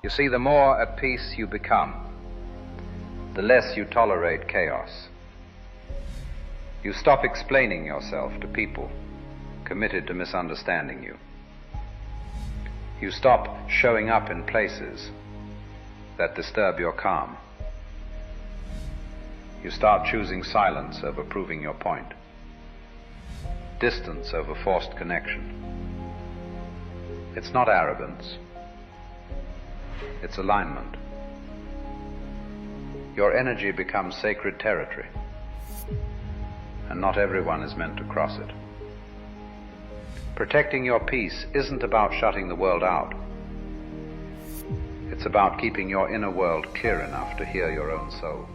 You see, the more at peace you become, the less you tolerate chaos. You stop explaining yourself to people committed to misunderstanding you. You stop showing up in places that disturb your calm. You start choosing silence over proving your point, distance over forced connection. It's not arrogance. It's alignment. Your energy becomes sacred territory, and not everyone is meant to cross it. Protecting your peace isn't about shutting the world out. It's about keeping your inner world clear enough to hear your own soul.